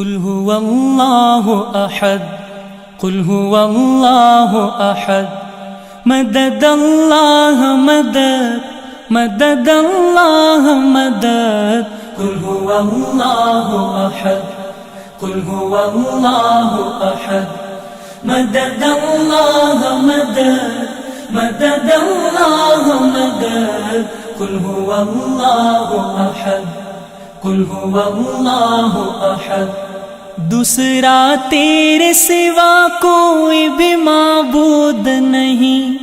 قل هو الله أحد قل هو الله أحد مدد الله مدد مدد الله مدد قل هو الله أحد قل هو الله أحد مدد الله مدد مدد الله مدد قل هو الله أحد قل هو الله أحد دوسرا تیرے سوا کوئی بھی معبود نہیں،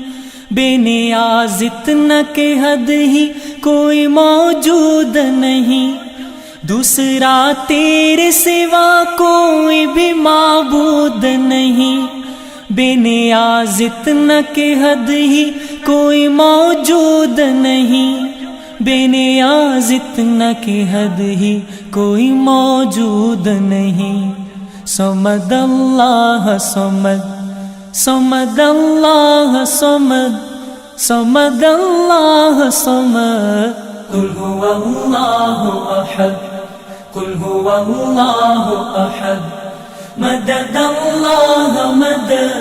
بے نیاز اتنا کہ حد ہی کوئی موجود نہیں، دوسرا تیرے سوا کوئی بھی معبود نہیں، بے نیاز اتنا کہ حد ہی کوئی موجود نہیں، بے نیاز اتنا کہ حد ہی کوئی موجود نہیں۔ صمد اللہ صمد صمد اللہ صمد صمد اللہ صمد قل هو الله أحد قل هو الله أحد مدد الله مدد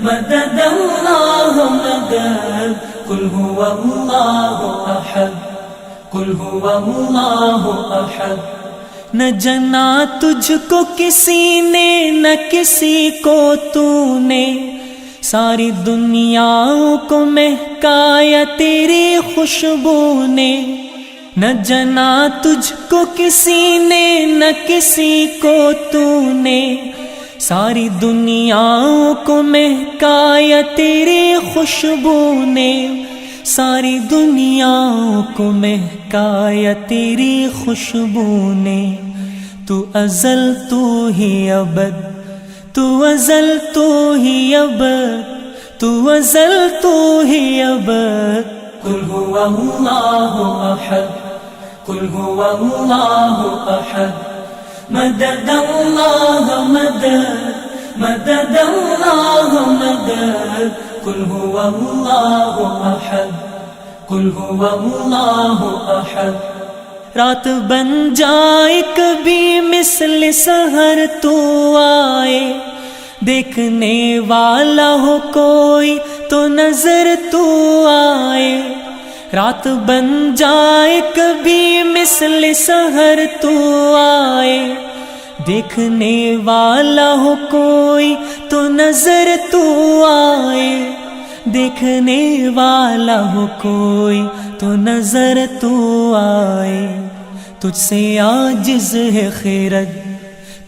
مدد الله مدد قل هو الله أحد قل هو الله أحد نہ جنا تجھ کو کسی نے نہ کسی کو تو نے، ساری دنیاؤں کو مہکایا تیری خوشبو نے، نہ جنا تجھ کو کسی نے نہ کسی کو تو نے، ساری دنیاؤں کو مہکایا تیری خوشبو نے، ساری دنیاؤں کو مہکایا تیری خوشبو نے، تو ازل تو ہی ابد تو ازل تو ہی ابد تو ازل تو ہی ابد قل هو الله أحد قل هو الله أحد مدد الله مدد مدد الله مدد قل هو الله أحد قل هو الله أحد رات بن جائے کبھی مثل سحر تو آئے، دیکھنے والا ہو کوئی تو نظر تو آئے، رات بن جائے کبھی مثل سحر تو آئے، دیکھنے والا ہو کوئی تو نظر تو آئے، دیکھنے والا ہو کوئی تو نظر تو آئے، تجھ سے عاجز ہے خیرت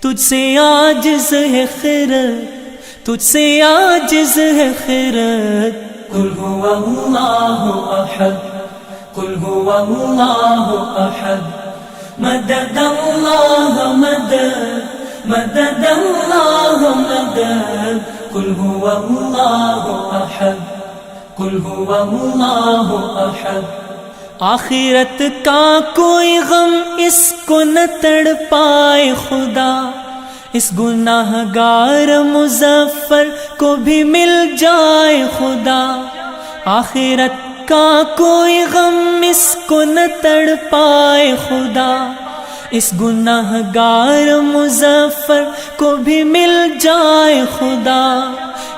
تجھ سے عاجز ہے خیرت تجھ سے عاجز ہے خیرت قل هو الله أحد قل هو الله أحد مدد الله مدد مدد الله مدد قل هو الله أحد قل هو الله أحد آخرت کا کوئی غم اس کو نہ تڑ پائے خدا، اس گناہ گار مظفر کو بھی مل جائے خدا، آخرت کا کوئی غم اس کو نہ تڑ پائے خدا، اس گناہ گار مظفر کو بھی مل جائے خدا،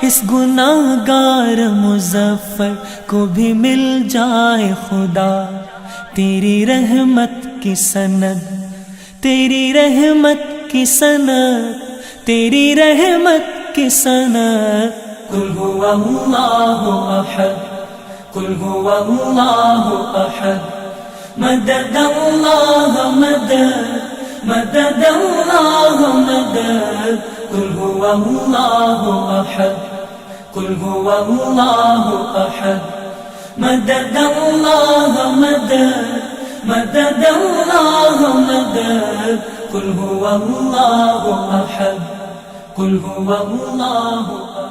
اس گناہ گار مظفر کو بھی مل جائے خدا، تیری رحمت کی سند تیری رحمت کی سند تیری رحمت کی سند قل هو الله أحد قل هو الله أحد مدد الله مدد مدد الله مدد قل هو الله أحد قل هو الله أحد مدد الله مدد مدد الله مدد قل هو الله أحد قل هو الله أحد